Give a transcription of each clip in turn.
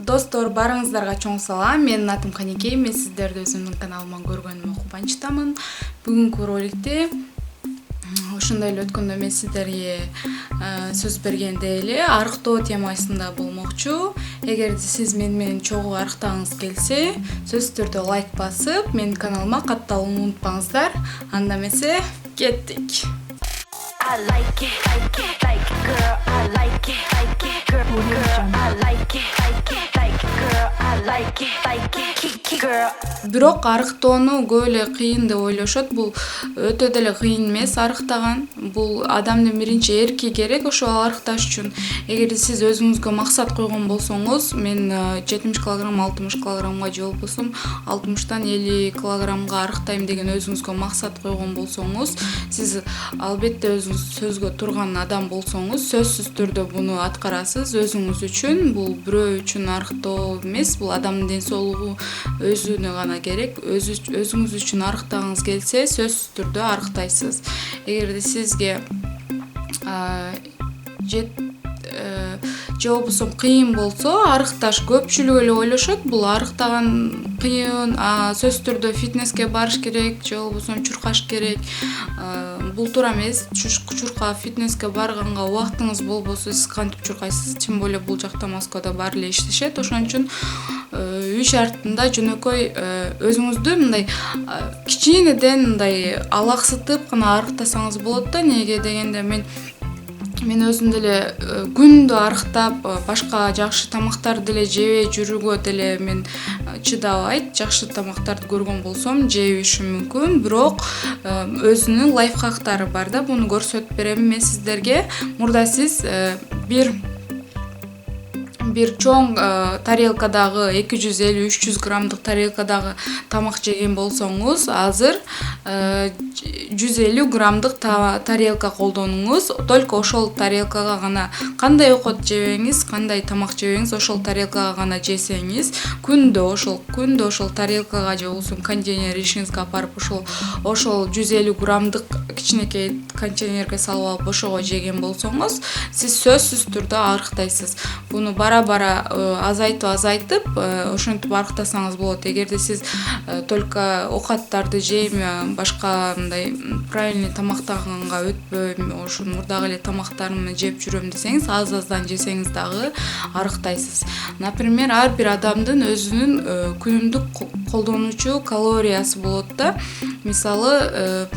Достор, барыңыздарга чоң салам. Менин атым Канекей. Мен сиздерди өзүмдүн каналыма көргөнүмө кубанычтамын. Бүгүнкү роликте ошондой эле өткөндө мен сиздерге сөз бергендей эле арыктоо темасында болмокчу. Эгерде сиз менен чогуу арыктагыңыз келсе, сөзсүз түрдө лайк басып, менин каналыма катталууну унутпаңыздар. Анда эмесе кеттик. I like it, girl, I like it, girl, I like it, girl, I like it, girl. Бирок арыктоону көп эле кыйын деп ойлошот. Бул өтө деле кыйын эмес арыктаган. Бул адамдын биринчи эрки керек ошо арыкташ үчүн. Эгерде сиз өзүңүзгө максат койгон болсоңуз, мен 70 кг, 60 кг же болбосо 60тан 50 кг арыктайм деген өзүңүзгө максат койгон болсоңуз, сиз албетте өзүңүз сөзгө турган адам болсоңуз, сөзсүз түрдө буну аткарасыз өзүңүз үчүн. Бул бирөө үчүн арыктоо эмес, бул адамдын ден соолугу өзүнө гана керек. Өзүңүз үчүн арыктагыңыз келсе, сөзсүз түрдө арыктайсыз. Эгерде сизге же болбосо кыйын болсо, арыкташ көпчүлүк эле ойлошот. Бул арыктаган кыйын, сөзсүз түрдө фитнеске барыш керек, же болбосо чуркаш керек. Бул туура эмес. Чурка фитнеске барганга убактыңыз болбосо, сиз кантип чуркайсыз? Тем более бул жакта Москвада баары эле иштешет. Ошон үчүн үй шартында жөнөкөй өзүңүздү мындай кичинеден мындай алаксытып гана арыктасаңыз болот да. Неге дегенде мен өзүм деле күндө арыктап, башка жакшы тамактарды деле жебей жүрүүгө деле мен чыдабайт. Жакшы тамактарды көргөн болсом жебешим мүмкүн, бирок өзүнүн лайфхактары бар да. Буну көрсөтүп берем мен сиздерге. Мурда сиз бир чоң тарелкадагы 250-300 граммдык тарелкадагы тамак жеген болсоңуз, азыр 150 граммдык тарелка колдонуңуз. Только ошол тарелкага гана кандай окот жебеңиз, кандай тамак жебеңиз, ошол тарелкага гана жесеңиз, күндө ошол тарелкага же болбосо контейнер ишиңизге апарып ошол 150 граммдык кичинекей контейнерге салып алып ошого жеген болсоңуз, сиз сөзсүз түрдө арыктайсыз. Буну бара азайтып ошентип арыктасаңыз болот. Эгерде сиз только окаттарды жейм, башка мындай правильный тамактанганга өтпөйм, ошо мурдагы эле тамактарымды жеп жүрөм десеңиз, аздан жесеңиз дагы арыктайсыз. Например, ар бир адамдын өзүнүн күнүмдүк колдонуучу калориясы болот да. Мисалы,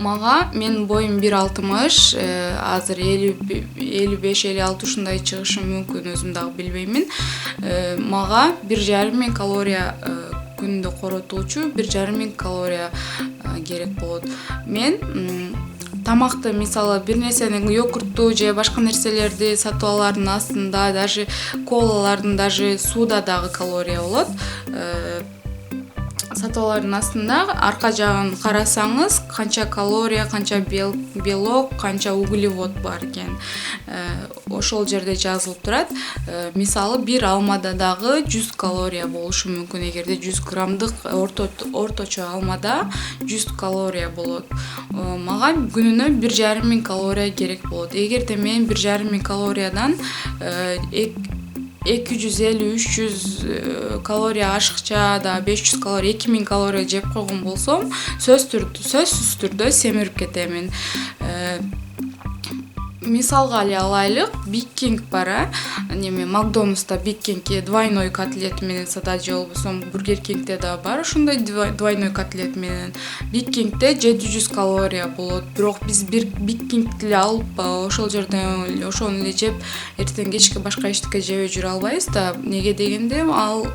мага менин боюм 1.60, азыр 55-56 ушундай чыгышым мүмкүн, өзүм дагы билбеймин. Мага 1,5 калория күндө коротуучу 1,5 калория керек болот. Мен тамакты, мисалы, бир нерсени, йогуртту же башка нерселерди сатып алардын астында, даже колалардын, даже сууда дагы калория болот. Сатуулардын астында арка жагын карасаңыз, канча калория, канча белок, канча углевод бар экен. Ошол жерде жазылып турат. Мисалы, бир алмада дагы 100 калория болушу мүмкүн. Эгерде 100 граммдык орточо алмада 100 калория болот. Мага күнүнө 1,5 калория керек болот. Эгерде мен 1,5 калориядан 250-300 калория ашыкча да 500 калория, 2000 калория жеп койгон болсом, сөзсүз түрдө семирип кетемин. Мисалга эле алайлык, Big King бар, Макдональдста Big King двойной котлет менен сатат, же болбосо Burger King'де да бар ошондой двойной котлет менен. Big King'де 700 калория болот. Бирок биз бир Big King'ди эле алып, ошол жерден ошону эле жеп, эртең кечке башка эчтеке жебей жүрө албайбыз да. Неге дегенде, ал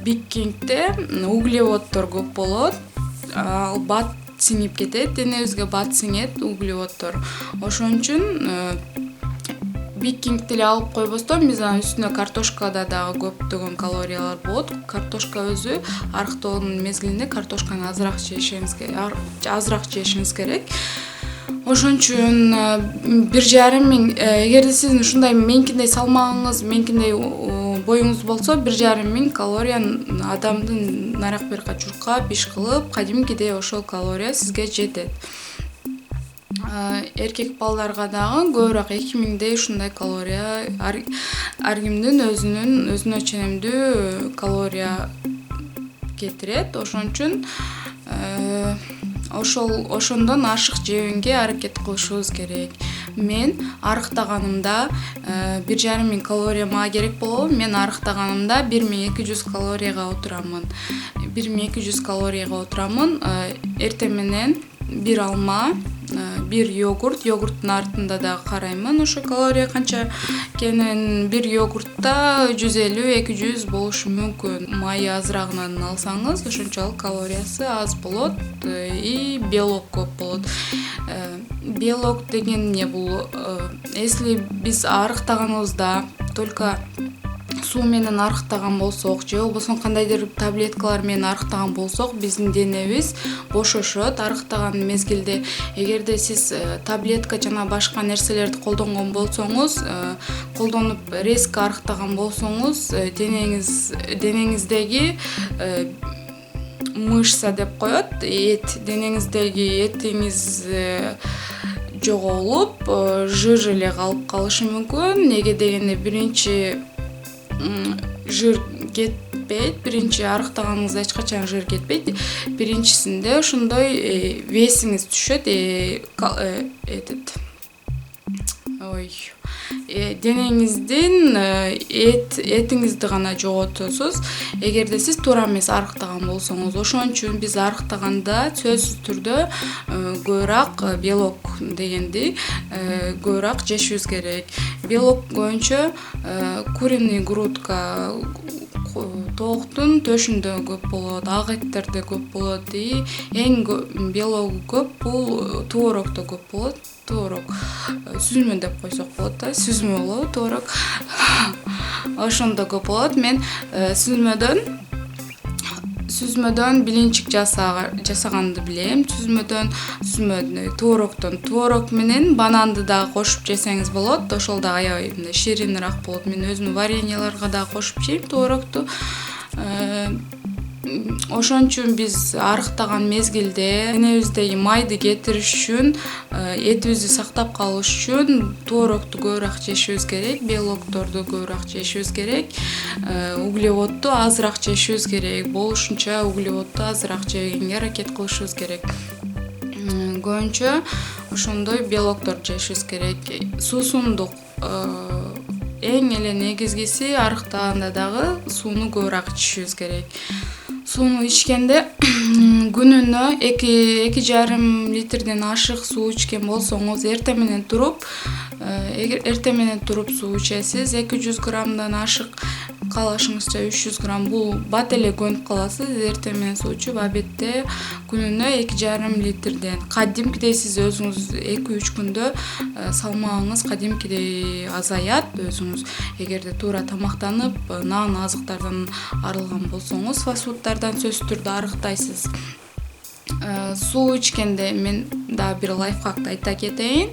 Big King'де углеводдор көп болот. Ал бат сиңип кетет, денебизге бат сиңет углеводдор. Ошон үчүн Big King'ди эле алып койбостон, биз анын үстүнө картошкада дагы көптөгөн калориялар болот. Картошка өзү арыктоонун мезгилинде картошканы азыраак жешиңиз керек. Ошон үчүн 1,5, эгерде сиздин ушундай менкиндей салмагыңыз, менкиндей боюңуз болсо, 1,5 калория адамдын нарак берка чуркап, иш кылып, кадимкидей ошол калория сизге жетет. Эркек балдарга дагы көбүрөөк 2000дей ушундай калория, ар кимдин өзүнө ченемдүү калория кетирет. Ошон үчүн ошондон ашык жебенге аракет кылышыбыз керек. Мен арыктаганымда 1,5 калория мага керек болобу? Мен арыктаганымда 1200 калорияга отурамын. 1200 калорияга отурамын. Эртең менен бир алма, бир йогурттун артында да караймын ошо калория канча экенин. Бир йогуртта 150-200 болушу мүмкүн. Майы азырагынан алсаңыз, ошончолук калориясы аз болот и белок көп болот. Белок деген эмне бул? Если биз арыктаганыбызда только суу менен арыктаган болсок же болбосо кандайдыр таблеткалар менен арыктаган болсок, биздин денебиз бошошот арыктаган мезгилде. Эгерде сиз таблетка жана башка нерселерди колдонгон болсоңуз, колдонуп резко арыктаган болсоңуз, денеңиздеги мышца деп коет, денеңиздеги этиңиз жоголуп, жыр эле калып калышы мүмкүн. Неге дегенде биринчи жыр кетпейт, биринчи арыктаганыңызда эч качан жыр кетпейт. Биринчисинде ошондой весиңиз түшөт, денеңиздин этиңизди гана жоготосуз, эгерде сиз туура эмес арыктаган болсоңуз. Ошон үчүн биз арыктаганда сөзсүз түрдө көбүрөөк белок дегенди көбүрөөк жешибиз керек. Белок көбүнчө куриный грудка, тооктун төшүндө көп болот, ак эттерде көп болот. Эң белогу көп бул творогдо көп болот. Творог, сүзмө деп койсок болот да, сүзмө болобу, творог. Ошондо көп болот. Мен сүзмөдөн билинчик жасаганды билем. Творог менен бананды дагы кошуп жесеңиз болот. Ошол да аябай ширинирээк болот. Мен өзүм вареньяларга дагы кошуп жейм творогду. Ошон үчүн биз арыктаган мезгилде денебиздеги майды кетириш үчүн, этибизди сактап калыш үчүн творогду көбүрөөк жешибиз керек, белокторду көбүрөөк жешибиз керек, углеводду азыраак жешибиз керек. Болушунча углеводду азыраак жегенге аракет кылышыбыз керек. Көбүнчө ошондой белокторду жешибиз керек. Суусундук эң эле негизгиси, арыктаганда дагы сууну көбүрөөк ичишибиз керек. Сууну ичкенде күнүнө 2,5 литрден ашык суу ичкен болсоңуз, эртең менен туруп суу ичесиз, 200 граммдан ашык каалашыңызча 300 грамм, бул бат эле көнүп каласыз. Эртең менен суу ичип, абедте күнүнө 2,5 литрден. Кадимкидей сиз өзүңүз 2-3 күндө салмагыңыз кадимкидей азаят өзүңүз. Эгерде туура тамактанып, нан азыктардан арылган болсоңуз, фастфудтардан сөзсүз түрдө арыктайсыз. Суу ичкенде мен дагы бир лайфхакты айта кетейин.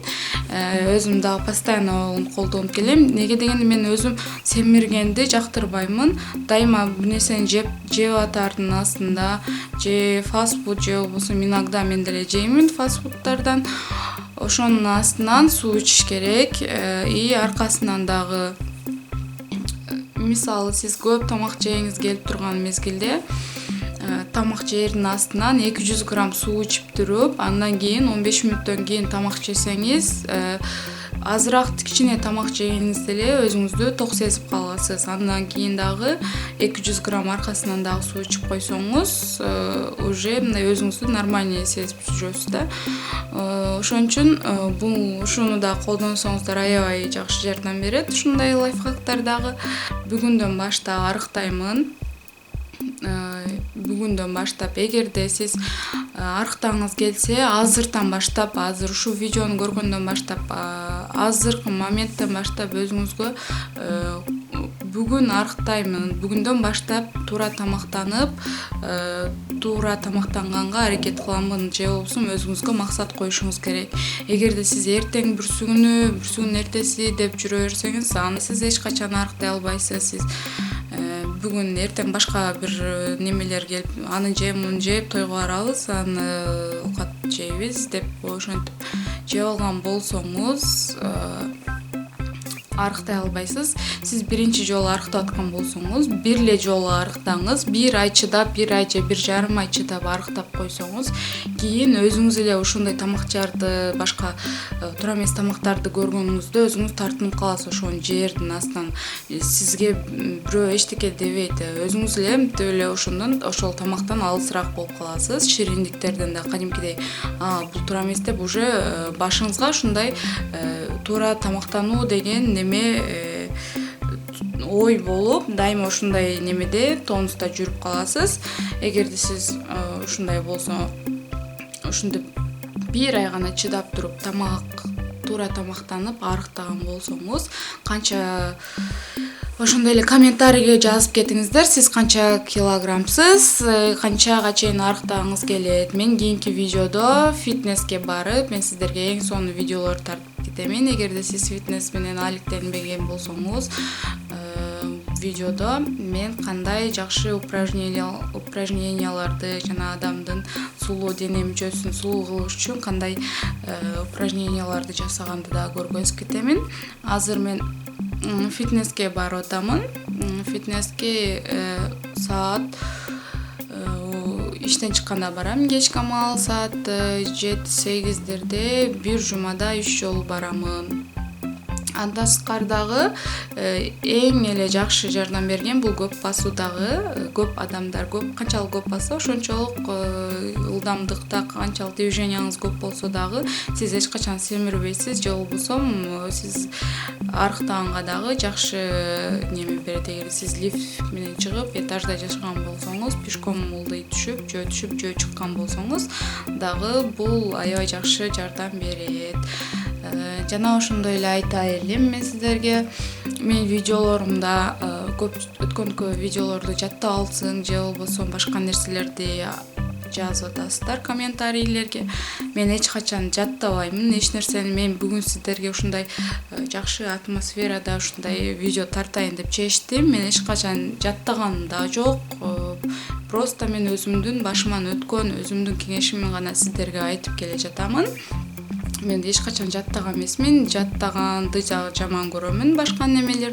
Өзүм дагы постоянно колдонуп келем. Неге дегенде мен өзүм семиргенди жактырбаймын. Дайыма бир нерсени жеп атардын астында, же фастфуд же болбосо иногда мен деле жеймин фастфудтардан. Ошонун астынан суу ичиш керек. И аркасынан дагы, мисалы сиз көп тамак жегиңиз келип турган мезгилде, тамак жээрдин астынан 200 грамм суу ичип туруп, андан кийин 15 мүнөттөн кийин тамак жесеңиз, азыраак кичине тамак жегениңизде эле өзүңүздү ток сезип каласыз. Андан кийин дагы 200 грамм аркасынан дагы суу ичип койсоңуз, уже мындай өзүңүздү нормальный сезип жүрөсүз да. Ошон үчүн ушуну да колдонсоңуздар аябай жакшы жардам берет. Ушундай лайфхактар дагы. Бүгүндөн баштап арыктаймын. Бүгүндөн баштап, эгерде сиз арыктагыңыз келсе, азыртан баштап, азыр ушу видеону көргөндөн баштап, азыркы моменттен баштап өзүңүзгө бүгүн арыктаймын, бүгүндөн баштап туура тамактанып, туура тамактанганга аракет кыламын же болбосо өзүңүзгө максат коюшуңуз керек. Эгерде сиз эртең бүрсүгүн эртеси деп жүрө берсеңиз, анда сиз эч качан арыктай албайсыз. Сиз бүгүн эртең башка бир немелер келип, аны жеп, муну жеп, тойго барабыз, аны оокат жейбиз деп ошентип жеп алган болсоңуз арыктай албайсыз. Сиз биринчи жолу арыктап аткан болсоңуз, бир эле жолу арыктаңыз, 1 ай чыдап, 1 ай же 1,5 ай чыдап арыктап койсоңуз, кийин өзүңүз эле ушундай тамакчарды, башка туура эмес тамактарды көргөнүңүздө өзүңүз тартынып каласыз. Ошону жердин астынан сизге бирөө эчтеке дебейт. Өзүңүз эле мынтип эле ошол тамактан алысыраак болуп каласыз. Шириндиктерден да кадимкидей бул туура эмес деп уже башыңызга ушундай туура тамактануу деген неме ой болуп, дайыма ушундай немеде тонуста жүрүп каласыз. Эгерде сиз ушундай болсо, ушинтип 1 ай гана чыдап туруп туура тамактанып арыктаган болсоңуз, канча ошондой эле комментарийге жазып кетиңиздер, сиз канча килограммсыз, канчага чейин арыктагыңыз келет. Мен кийинки видеодо фитнеске барып, мен сиздерге эң сонун видеолор тартып кетемин. Эгерде сиз фитнес менен алектенбеген болсоңуз, видеодо мен кандай жакшы упражненияларды жана адамдын сулуу дене мүчөсүн сулуу кылыш үчүн кандай упражненияларды жасаганды да көргөзүп кетемин. Азыр мен фитнеске барып атамын. Фитнеске саат иштен чыкканда барам, кечки амал саат 7-8дерде бир жумада 3 жолу барамын. Андан сырткары эң эле жакшы жардам берген бул көп басуудагы, көп адамдар көп, канчалык көп басса ошончолук ылдамдыкта, канчалык движенияңыз көп болсо дагы сиз эч качан семирбейсиз, же болбосо сиз арыктаганга дагы жакшы неме берет. Эгер сиз лифт менен чыгып этажда жашаган болсоңуз, пешком мулдый түшүп, жөө чыккан болсоңуз дагы бул аябай жакшы жардам берет. Жана ошондой эле айтайын мен сиздерге, мен видеолорумда көп өткөнкү видеолорду жаттап алсың же болбосо башка нерселерди жазып атасыздар комментарийлерге. Мен эч качан жаттабаймын эч нерсени. Мен бүгүн сиздерге ушундай жакшы атмосферада ушундай видео тартайын деп чечтим. Мен эч качан жаттаганым да жок. Просто мен өзүмдүн башыман өткөн өзүмдүн кеңешимин гана сиздерге айтып келе жатамын. Мен эч качан жаттаган эмесмин, жаттаганды жаман көрөмүн башка немелер.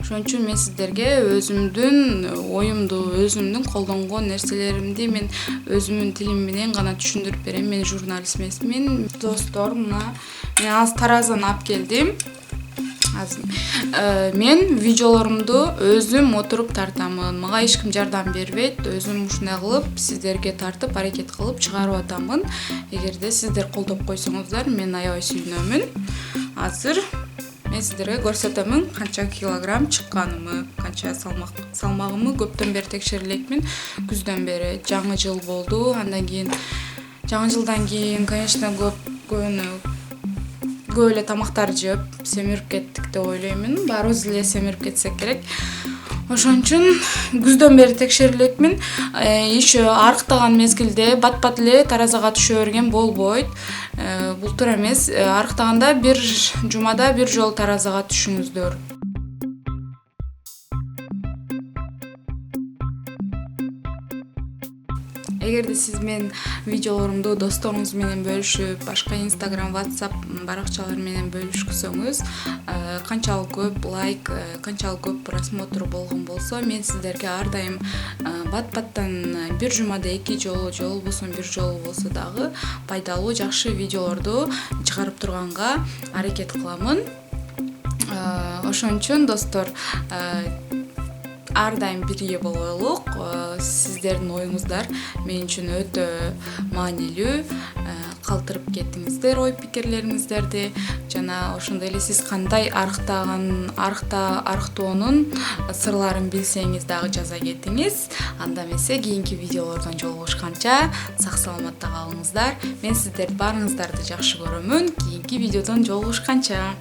Ошон үчүн мен сиздерге өзүмдүн оюмду, өзүмдүн колдонгон нерселеримди мен өзүмдүн тилим менен гана түшүндүрүп берем. Мен журналист эмесмин. Достор, мына мен азыр таразаны алып келдим. Мен видеолорумду өзүм отуруп тартамын. Мага эч ким жардам бербейт. Өзүм ушундай кылып сиздерге тартып, аракет кылып чыгарып атамын. Эгерде сиздер колдоп койсоңуздар, мен аябай сүйүнөмүн. Азыр мен сиздерге көрсөтөмүн канча килограмм чыкканымы, канча салмагымы. Көптөн бери текшерилекмин. Күздөн бери жаңы жыл болду. Андан кийин жаңы жылдан кийин, конечно, көп эле тамактар жеп семирип кеттик деп ойлоймун. Баарыбыз эле семирип кетсек керек. Ошон үчүн күздөн бери текшерилекмин. Еще арыктаган мезгилде бат-бат эле таразага түшө берген болбойт. Бул туура эмес. Арыктаганда бир жумада бир жолу таразага түшүңүздөр. Эгерде сиз мен видеолорумду досторуңуз менен бөлүшүп, башка Instagram, WhatsApp баракчалар менен бөлүшкүсөңүз, канчалык көп лайк, канчалык көп просмотр болгон болсо, мен сиздерге ар дайым бат-баттан бир жумада 2 жолу, же болбосо бир жолу болсо дагы пайдалуу, жакшы видеолорду чыгарып турганга аракет кыламын. Ошон үчүн достор, ар дайым бирге бололук. Сиздердин оюңуздар мен үчүн өтө маанилүү. Калтырып кеттиңиздер ой пикирлериңиздерди. Жана ошондой эле сиз кандай арыктоонун сырларын билсеңиз дагы жаза кетиңиз. Анда эмесе кийинки видеолордон жолугушканча сак саламатта калыңыздар. Мен сиздерди баарыңыздарды жакшы көрөмүн. Кийинки видеодон жолугушканча.